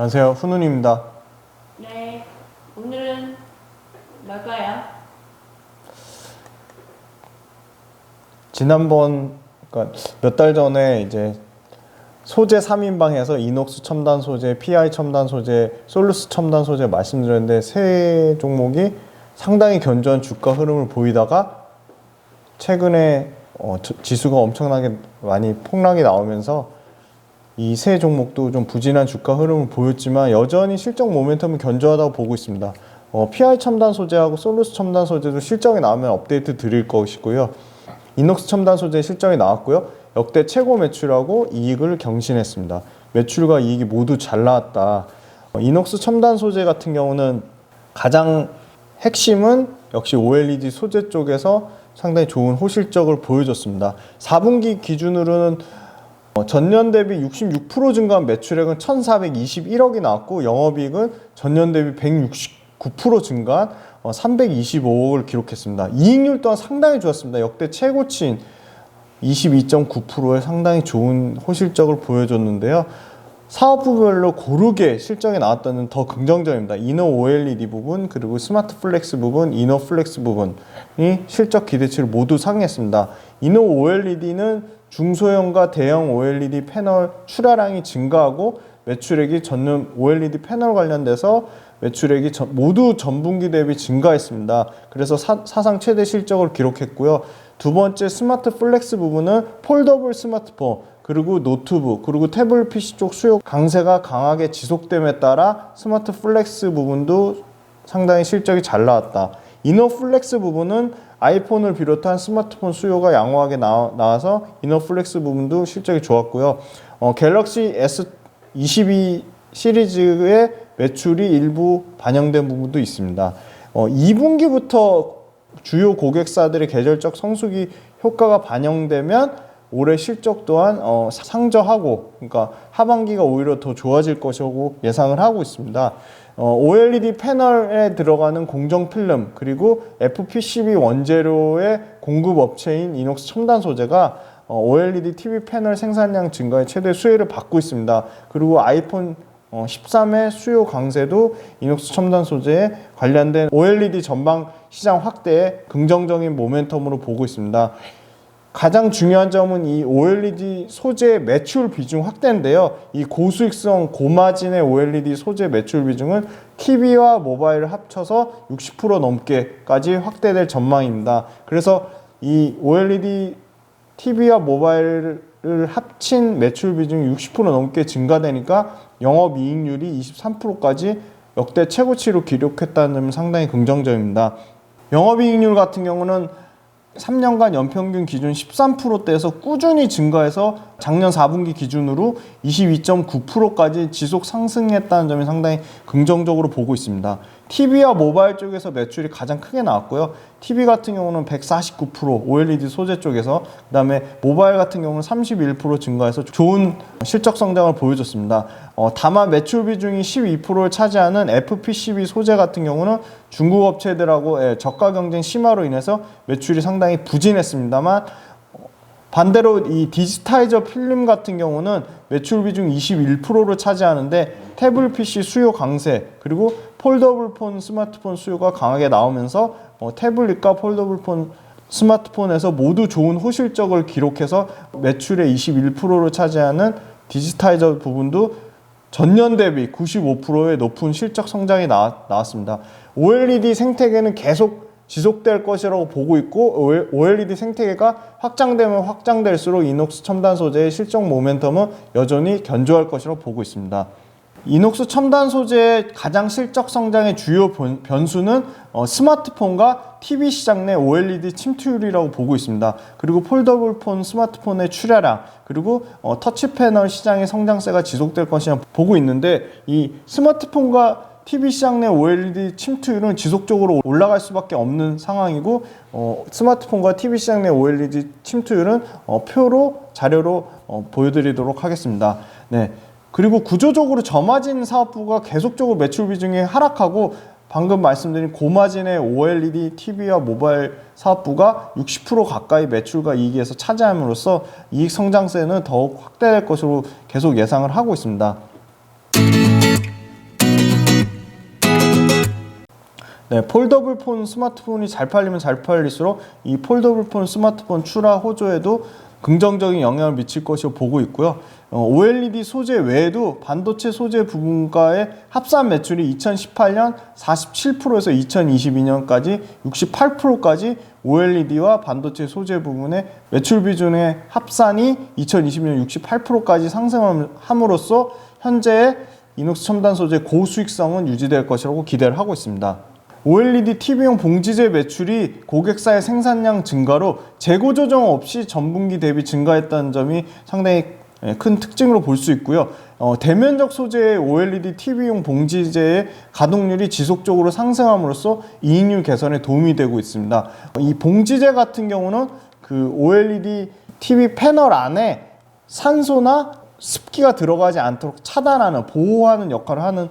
안녕하세요, 훈훈입니다. 네, 오늘은 뭘까요? 지난번 그러니까 몇 달 전에 이제 소재 3인방에서 이녹스 첨단 소재, PI 첨단 소재, 솔루스 첨단 소재 말씀드렸는데 세 종목이 상당히 견조한 주가 흐름을 보이다가 최근에 지수가 엄청나게 많이 폭락이 나오면서 이 세 종목도 좀 부진한 주가 흐름을 보였지만 여전히 실적 모멘텀은 견조하다고 보고 있습니다. PI 첨단 소재하고 솔루스 첨단 소재도 실적이 나오면 업데이트 드릴 것이고요. 이녹스 첨단 소재 실적이 나왔고요. 역대 최고 매출하고 이익을 경신했습니다. 매출과 이익이 모두 잘 나왔다. 이녹스 첨단 소재 같은 경우는 가장 핵심은 역시 OLED 소재 쪽에서 상당히 좋은 호실적을 보여줬습니다. 4분기 기준으로는 전년 대비 66% 증가한 매출액은 1,421억이 나왔고 영업이익은 전년 대비 169% 증가한 325억을 기록했습니다. 이익률 또한 상당히 좋았습니다. 역대 최고치인 22.9%의 상당히 좋은 호실적을 보여줬는데요. 사업부별로 고르게 실적이 나왔다는 더 긍정적입니다. 이너 OLED 부분, 그리고 스마트 플렉스 부분, 이너 플렉스 부분이 실적 기대치를 모두 상회했습니다. 이너 OLED는 중소형과 대형 OLED 패널 출하량이 증가하고 매출액이 전년 OLED 패널 관련돼서 매출액이 모두 전분기 대비 증가했습니다. 그래서 사상 최대 실적을 기록했고요. 두 번째 스마트 플렉스 부분은 폴더블 스마트폰, 그리고 노트북, 그리고 태블릿 PC 쪽 수요 강세가 강하게 지속됨에 따라 스마트 플렉스 부분도 상당히 실적이 잘 나왔다. 이너 플렉스 부분은 아이폰을 비롯한 스마트폰 수요가 양호하게 나와서 이너 플렉스 부분도 실적이 좋았고요. 갤럭시 S22 시리즈의 매출이 일부 반영된 부분도 있습니다. 2분기부터 주요 고객사들의 계절적 성수기 효과가 반영되면 올해 실적 또한 상저하고, 그러니까 하반기가 오히려 더 좋아질 것이라고 예상을 하고 있습니다. OLED 패널에 들어가는 공정 필름, 그리고 FPCB 원재료의 공급 업체인 이녹스 첨단 소재가 OLED TV 패널 생산량 증가에 최대 수혜를 받고 있습니다. 그리고 아이폰 13의 수요 강세도 이녹스 첨단 소재에 관련된 OLED 전방 시장 확대에 긍정적인 모멘텀으로 보고 있습니다. 가장 중요한 점은 이 OLED 소재 매출 비중 확대인데요. 이 고수익성 고마진의 OLED 소재 매출 비중은 TV와 모바일을 합쳐서 60% 넘게까지 확대될 전망입니다. 그래서 이 OLED TV와 모바일을 합친 매출 비중이 60% 넘게 증가되니까 영업이익률이 23%까지 역대 최고치로 기록했다는 점이 상당히 긍정적입니다. 영업이익률 같은 경우는 3년간 연평균 기준 13%대에서 꾸준히 증가해서 작년 4분기 기준으로 22.9%까지 지속 상승했다는 점이 상당히 긍정적으로 보고 있습니다. TV와 모바일 쪽에서 매출이 가장 크게 나왔고요. TV 같은 경우는 149%, OLED 소재 쪽에서, 그 다음에 모바일 같은 경우는 31% 증가해서 좋은 실적 성장을 보여줬습니다. 다만 매출 비중이 12%를 차지하는 FPCB 소재 같은 경우는 중국 업체들하고 저가 경쟁 심화로 인해서 매출이 상당히 부진했습니다만, 반대로 이 디지타이저 필름 같은 경우는 매출 비중 21%를 차지하는데 태블릿 PC 수요 강세, 그리고 폴더블 폰 스마트폰 수요가 강하게 나오면서 태블릿과 폴더블 폰 스마트폰에서 모두 좋은 호실적을 기록해서 매출의 21%를 차지하는 디지타이저 부분도 전년 대비 95%의 높은 실적 성장이 나왔습니다. OLED 생태계는 계속 지속될 것이라고 보고 있고, OLED 생태계가 확장되면 확장될수록 이녹스 첨단 소재의 실적 모멘텀은 여전히 견조할 것이라고 보고 있습니다. 이녹스 첨단 소재의 가장 실적 성장의 주요 변수는 스마트폰과 TV 시장 내 OLED 침투율이라고 보고 있습니다. 그리고 폴더블 폰 스마트폰의 출하량, 그리고 터치 패널 시장의 성장세가 지속될 것이라 보고 있는데, 이 스마트폰과 TV 시장 내 OLED 침투율은 지속적으로 올라갈 수밖에 없는 상황이고, 스마트폰과 TV 시장 내 OLED 침투율은 자료로 보여드리도록 하겠습니다. 네. 그리고 구조적으로 저마진 사업부가 계속적으로 매출 비중이 하락하고, 방금 말씀드린 고마진의 OLED TV와 모바일 사업부가 60% 가까이 매출과 이익에서 차지함으로써 이익 성장세는 더욱 확대될 것으로 계속 예상을 하고 있습니다. 네, 폴더블 폰 스마트폰이 잘 팔리면 잘 팔릴수록 이 폴더블 폰 스마트폰 출하 호조에도 긍정적인 영향을 미칠 것으로 보고 있고요. OLED 소재 외에도 반도체 소재 부분과의 합산 매출이 2018년 47%에서 2022년까지 68%까지 OLED와 반도체 소재 부분의 매출 비중의 합산이 2020년 68%까지 상승함으로써 현재의 이녹스 첨단 소재 고수익성은 유지될 것이라고 기대를 하고 있습니다. OLED TV용 봉지재 매출이 고객사의 생산량 증가로 재고 조정 없이 전분기 대비 증가했다는 점이 상당히 큰 특징으로 볼 수 있고요. 대면적 소재의 OLED TV용 봉지재의 가동률이 지속적으로 상승함으로써 이익률 개선에 도움이 되고 있습니다. 이 봉지재 같은 경우는 그 OLED TV 패널 안에 산소나 습기가 들어가지 않도록 차단하는, 보호하는 역할을 하는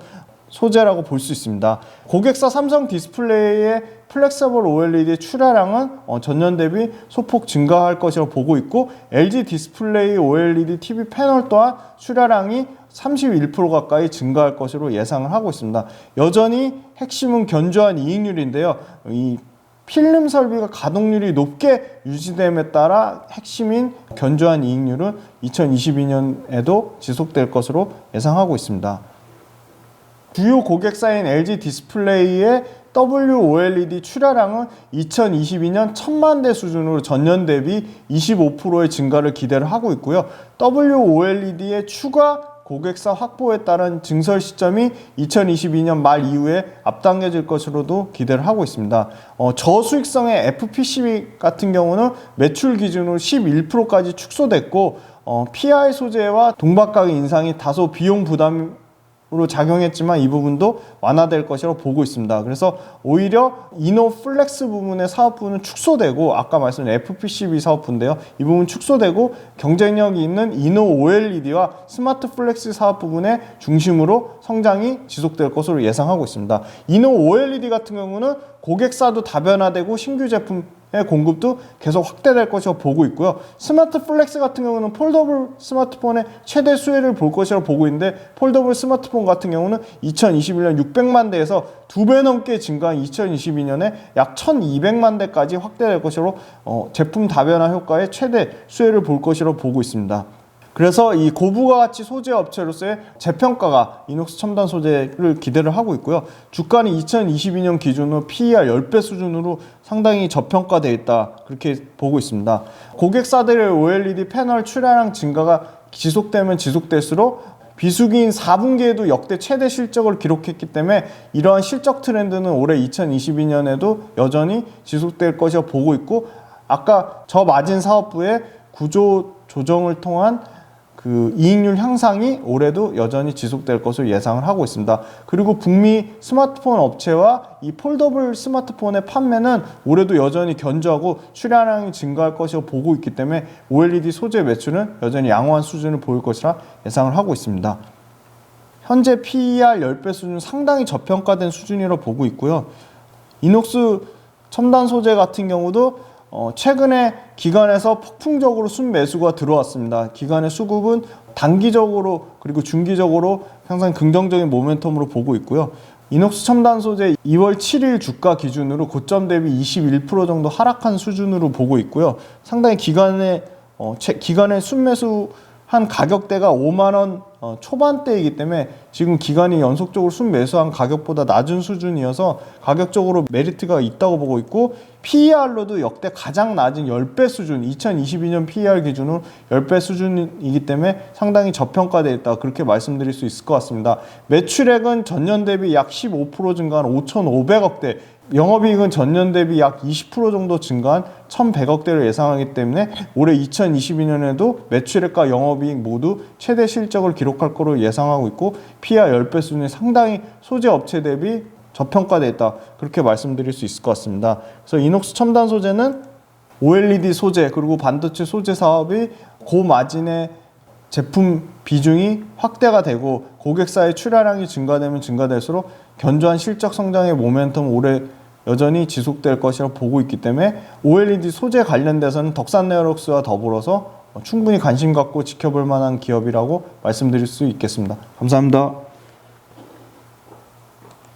소재라고 볼 수 있습니다. 고객사 삼성 디스플레이의 플렉서블 OLED 출하량은 전년 대비 소폭 증가할 것이라고 보고 있고, LG 디스플레이 OLED TV 패널 또한 출하량이 31% 가까이 증가할 것으로 예상을 하고 있습니다. 여전히 핵심은 견조한 이익률인데요. 이 필름 설비가 가동률이 높게 유지됨에 따라 핵심인 견조한 이익률은 2022년에도 지속될 것으로 예상하고 있습니다. 주요 고객사인 LG 디스플레이의 WOLED 출하량은 2022년 1000만 대 수준으로 전년 대비 25%의 증가를 기대를 하고 있고요. WOLED의 추가 고객사 확보에 따른 증설 시점이 2022년 말 이후에 앞당겨질 것으로도 기대를 하고 있습니다. 저수익성의 FPCB 같은 경우는 매출 기준으로 11%까지 축소됐고, PI 소재와 동박가격 인상이 다소 비용 부담 으로 작용했지만 이 부분도 완화될 것이라고 보고 있습니다. 그래서 오히려 이노 플렉스 부분의 사업부는 축소되고, 아까 말씀드린 FPCB 사업부인데요, 이 부분 축소되고 경쟁력이 있는 이노 OLED와 스마트 플렉스 사업 부분의 중심으로 성장이 지속될 것으로 예상하고 있습니다. 이노 OLED 같은 경우는 고객사도 다변화되고 신규 제품의 공급도 계속 확대될 것이라고 보고 있고요. 스마트 플렉스 같은 경우는 폴더블 스마트폰의 최대 수혜를 볼 것이라고 보고 있는데, 폴더블 스마트폰 같은 경우는 2021년 600만 대에서 2배 넘게 증가한 2022년에 약 1200만 대까지 확대될 것으로 제품 다변화 효과의 최대 수혜를 볼 것이라고 보고 있습니다. 그래서 이 고부가 가치 소재 업체로서의 재평가가 이녹스 첨단 소재를 기대를 하고 있고요. 주가는 2022년 기준으로 PER 10배 수준으로 상당히 저평가되어 있다, 그렇게 보고 있습니다. 고객사들의 OLED 패널 출하량 증가가 지속되면 지속될수록 비수기인 4분기에도 역대 최대 실적을 기록했기 때문에 이러한 실적 트렌드는 올해 2022년에도 여전히 지속될 것이라고 보고 있고, 아까 저마진 사업부의 구조 조정을 통한 그 이익률 향상이 올해도 여전히 지속될 것으로 예상을 하고 있습니다. 그리고 북미 스마트폰 업체와 이 폴더블 스마트폰의 판매는 올해도 여전히 견조하고 출하량이 증가할 것이라고 보고 있기 때문에 OLED 소재 매출은 여전히 양호한 수준을 보일 것이라 예상을 하고 있습니다. 현재 PER 10배 수준은 상당히 저평가된 수준이라고 보고 있고요. 이녹스 첨단 소재 같은 경우도 최근에 기관에서 폭풍적으로 순매수가 들어왔습니다. 기관의 수급은 단기적으로 그리고 중기적으로 항상 긍정적인 모멘텀으로 보고 있고요. 이녹스 첨단 소재 2월 7일 주가 기준으로 고점 대비 21% 정도 하락한 수준으로 보고 있고요. 상당히 기관의 순매수한 가격대가 5만 원 초반대이기 때문에 지금 기관이 연속적으로 순매수한 가격보다 낮은 수준이어서 가격적으로 메리트가 있다고 보고 있고, PER로도 역대 가장 낮은 10배 수준, 2022년 PER 기준으로 10배 수준이기 때문에 상당히 저평가되어 있다, 그렇게 말씀드릴 수 있을 것 같습니다. 매출액은 전년 대비 약 15% 증가한 5,500억대, 영업이익은 전년 대비 약 20% 정도 증가한 1,100억대를 예상하기 때문에 올해 2022년에도 매출액과 영업이익 모두 최대 실적을 기록할 것으로 예상하고 있고, PER 10배 수준이 상당히 소재 업체 대비 저평가되어 있다, 그렇게 말씀드릴 수 있을 것 같습니다. 그래서 이녹스 첨단 소재는 OLED 소재 그리고 반도체 소재 사업이 고마진의 제품 비중이 확대가 되고 고객사의 출하량이 증가되면 증가될수록 견조한 실적 성장의 모멘텀 올해 여전히 지속될 것이라고 보고 있기 때문에 OLED 소재 관련돼서는 덕산네어록스와 더불어서 충분히 관심 갖고 지켜볼 만한 기업이라고 말씀드릴 수 있겠습니다. 감사합니다.